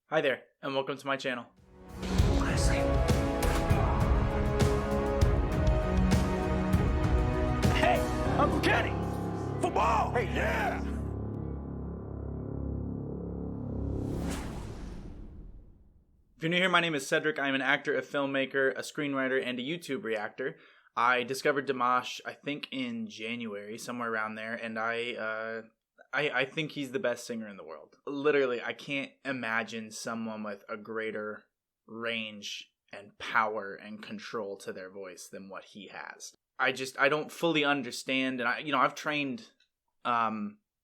Hi there, and welcome to my channel. Hey, Uncle Kenny! Football! Hey, yeah! If you're new here, my name is Cedric. I'm an actor, a filmmaker, a screenwriter, and a YouTube reactor. I discovered Dimash, I think in January, somewhere around there, and I think he's the best singer in the world. Literally, I can't imagine someone with a greater range and power and control to their voice than what he has. I don't fully understand, and I've trained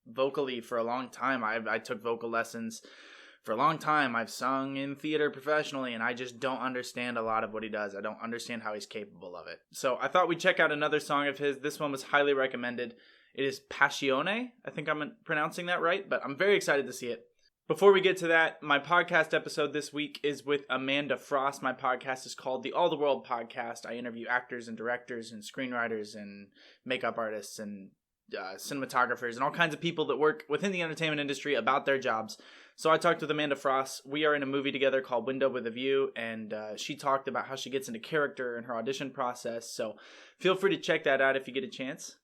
vocally for a long time. I took vocal lessons for a long time. I've sung in theater professionally, and I just don't understand a lot of what he does. I don't understand how he's capable of it. So I thought we'd check out another song of his. This one was highly recommended. It is Passione. I think I'm pronouncing that right, but I'm very excited to see it. Before we get to that, my podcast episode this week is with Amanda Frost. My podcast is called the All the World Podcast. I interview actors and directors and screenwriters and makeup artists and cinematographers and all kinds of people that work within the entertainment industry about their jobs. So I talked with Amanda Frost. We are in a movie together called Window with a View, and she talked about how she gets into character and her audition process. So feel free to check that out if you get a chance.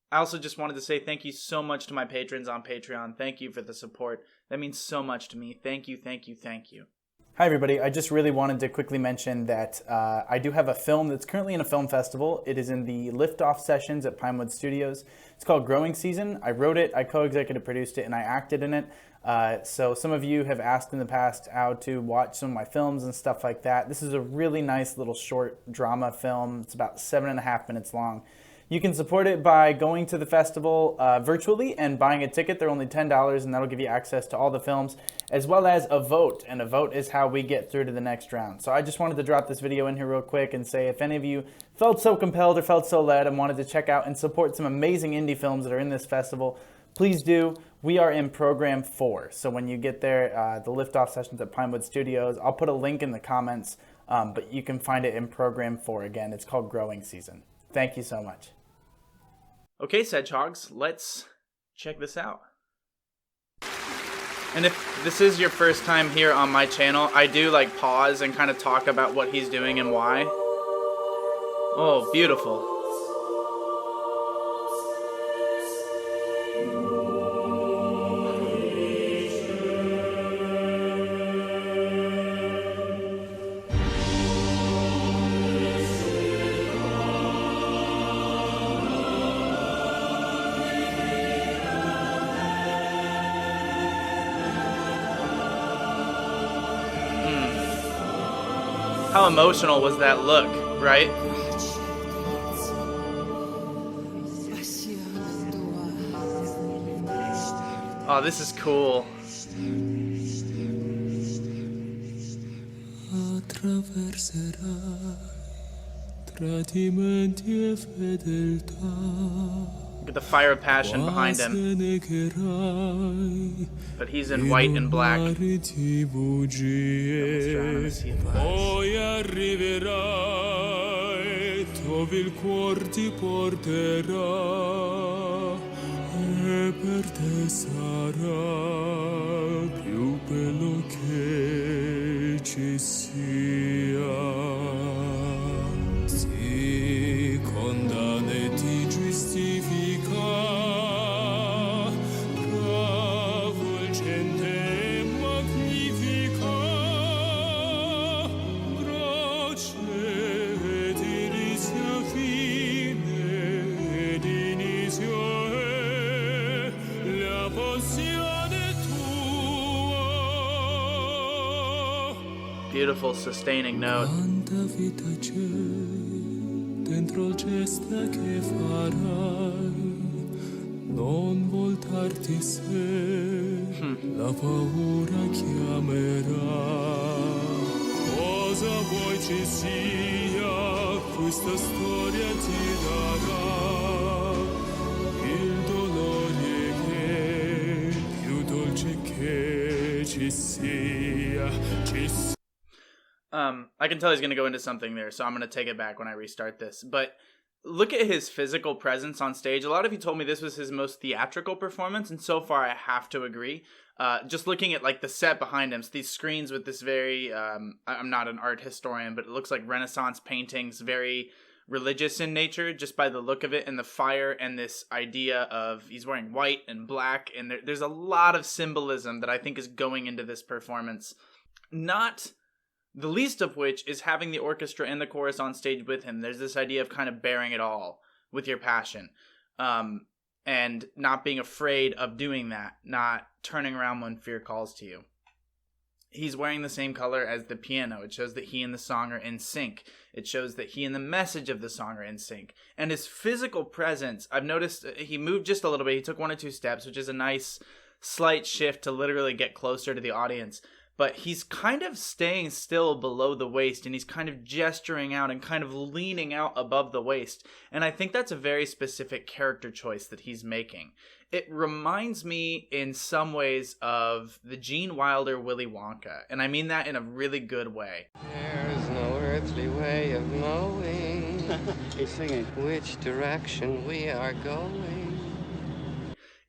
I also just wanted to say thank you so much to my patrons on Patreon. Thank you for the support. That means so much to me. Thank you, thank you, thank you. Hi, everybody. I just really wanted to quickly mention that I do have a film that's currently in a film festival. It is in the Liftoff sessions at Pinewood Studios. It's called Growing Season. I wrote it, I co-executive produced it, and I acted in it. So some of you have asked in the past how to watch some of my films and stuff like that. This is a really nice little short drama film. It's about 7.5 minutes long. You can support it by going to the festival virtually and buying a ticket. They're only $10, and that'll give you access to all the films, as well as a vote. And a vote is how we get through to the next round. So I just wanted to drop this video in here real quick and say if any of you felt so compelled or felt so led and wanted to check out and support some amazing indie films that are in this festival, please do. We are in Program 4. So when you get there, the Liftoff sessions at Pinewood Studios, I'll put a link in the comments, but you can find it in Program 4. Again, it's called Growing Season. Thank you so much. Okay, Sedgehogs, let's check this out. And if this is your first time here on my channel, I do pause and kind of talk about what he's doing and why. Oh, beautiful. How emotional was that look, right? Oh, this is cool. Look at the fire of passion behind him. But he's in white and black. Beautiful sustaining note. I can tell he's going to go into something there, so I'm going to take it back when I restart this. But look at his physical presence on stage. A lot of you told me this was his most theatrical performance, and so far I have to agree. Just looking at like the set behind him, so these screens with this very, I'm not an art historian, but it looks like Renaissance paintings, very religious in nature, just by the look of it, and the fire, and this idea of he's wearing white and black, and there's a lot of symbolism that I think is going into this performance. Not the least of which is having the orchestra and the chorus on stage with him. There's this idea of kind of bearing it all with your passion. And not being afraid of doing that, not turning around when fear calls to you. He's wearing the same color as the piano. It shows that he and the song are in sync. It shows that he and the message of the song are in sync. And his physical presence, I've noticed he moved just a little bit. He took 1 or 2 steps, which is a nice slight shift to literally get closer to the audience. But he's kind of staying still below the waist, and he's kind of gesturing out and kind of leaning out above the waist. And I think that's a very specific character choice that he's making. It reminds me in some ways of the Gene Wilder Willy Wonka. And I mean that in a really good way. There's no earthly way of knowing He's singing. which direction we are going.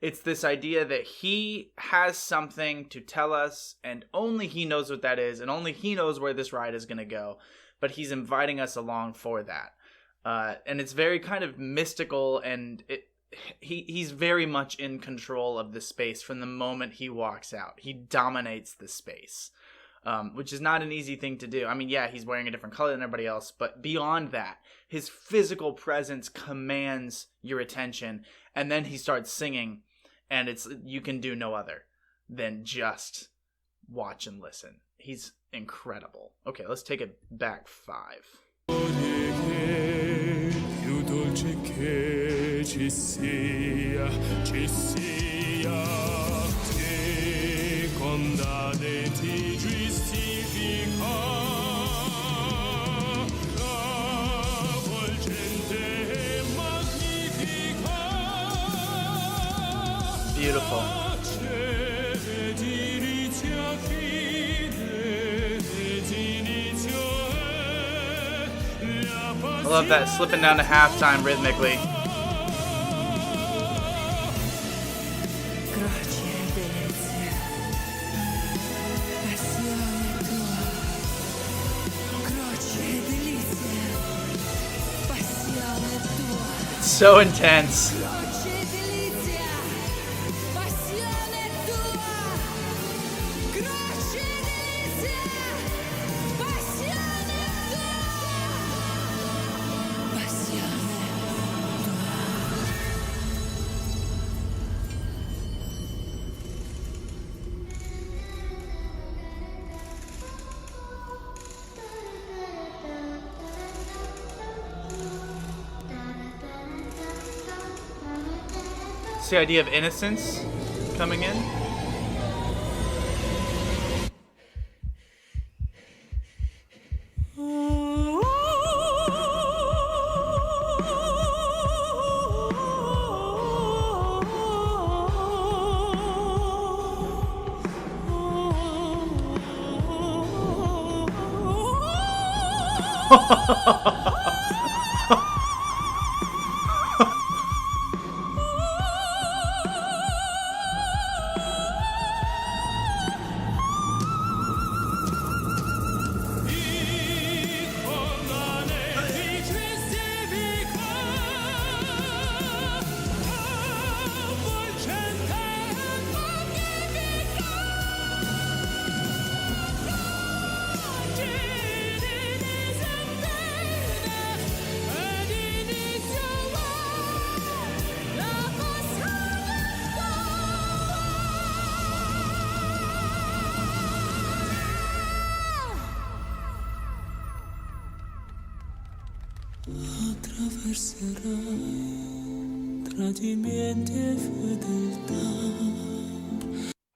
It's this idea that he has something to tell us, and only he knows what that is, and only he knows where this ride is going to go. But he's inviting us along for that. And it's very kind of mystical, and he's very much in control of the space from the moment he walks out. He dominates the space, which is not an easy thing to do. I mean, yeah, he's wearing a different color than everybody else, but beyond that, his physical presence commands your attention, and then he starts singing. And you can do no other than just watch and listen. He's incredible. Okay, let's take it back 5. Beautiful. I love that slipping down to halftime rhythmically. So intense. It's the idea of innocence coming in.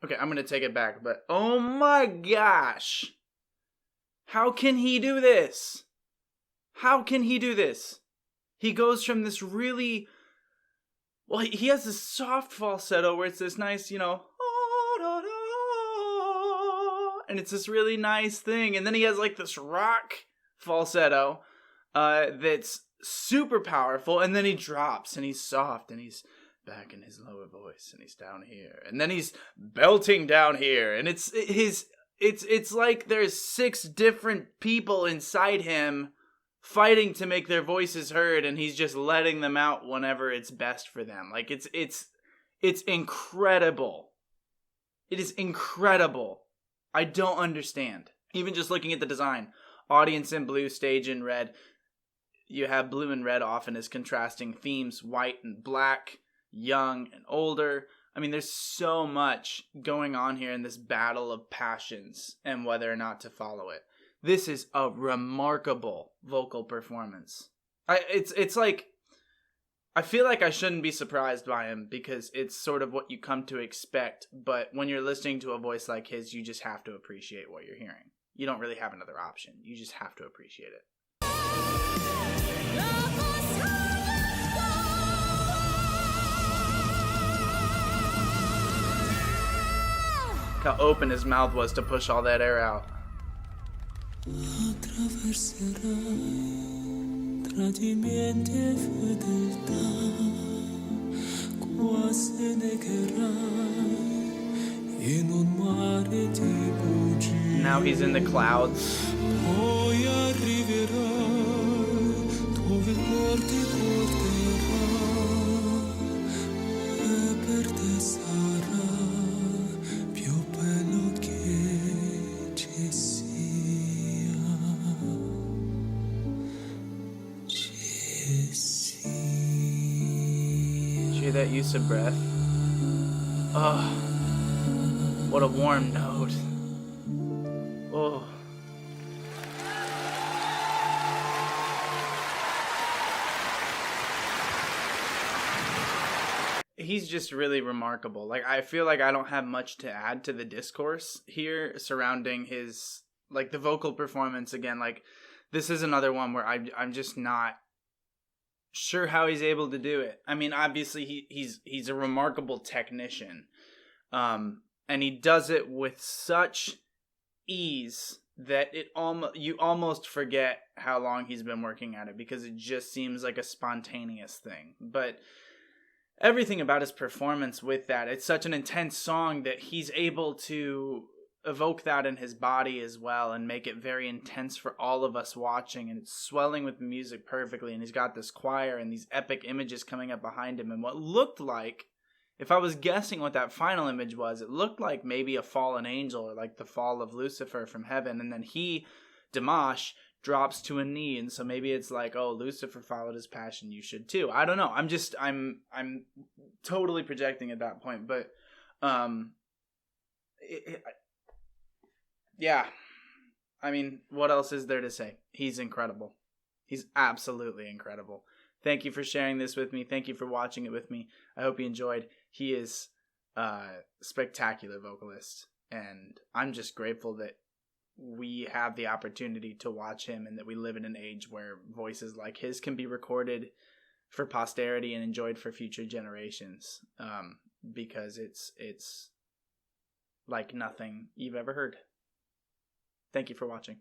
Okay, I'm gonna take it back, but oh my gosh! How can he do this? How can he do this? He goes from this really... Well, he has this soft falsetto where it's this nice, and it's this really nice thing. And then he has like this rock falsetto that's super powerful, and then he drops and he's soft and he's back in his lower voice, and he's down here, and then he's belting down here, and it's like there's 6 different people inside him fighting to make their voices heard, and he's just letting them out whenever it's best for them. Like it's incredible. It is incredible. I don't understand. Even just looking at the design, audience in blue, stage in red. You have blue and red often as contrasting themes, white and black, young and older. I mean, there's so much going on here in this battle of passions and whether or not to follow it. This is a remarkable vocal performance. It's like, I feel like I shouldn't be surprised by him because it's sort of what you come to expect. But when you're listening to a voice like his, you just have to appreciate what you're hearing. You don't really have another option. You just have to appreciate it. How open his mouth was to push all that air out. Now he's in the clouds. That use of breath. Oh, what a warm note. Oh. He's just really remarkable. Like, I feel like I don't have much to add to the discourse here surrounding his, like, the vocal performance. Again, like, this is another one where I'm just not sure how he's able to do it. I mean, obviously he's a remarkable technician, and he does it with such ease that you almost forget how long he's been working at it because it just seems like a spontaneous thing. But everything about his performance with that, it's such an intense song that he's able to evoke that in his body as well and make it very intense for all of us watching, and it's swelling with the music perfectly, and he's got this choir and these epic images coming up behind him, and what looked like, if I was guessing what that final image was, it looked like maybe a fallen angel or like the fall of Lucifer from heaven, and then Dimash drops to a knee, and so maybe it's like, oh, Lucifer followed his passion, you should too. I don't know. I'm totally projecting at that point, but yeah, I mean, what else is there to say? He's incredible. He's absolutely incredible. Thank you for sharing this with me. Thank you for watching it with me. I hope you enjoyed. He is a spectacular vocalist, and I'm just grateful that we have the opportunity to watch him and that we live in an age where voices like his can be recorded for posterity and enjoyed for future generations, because it's like nothing you've ever heard. Thank you for watching.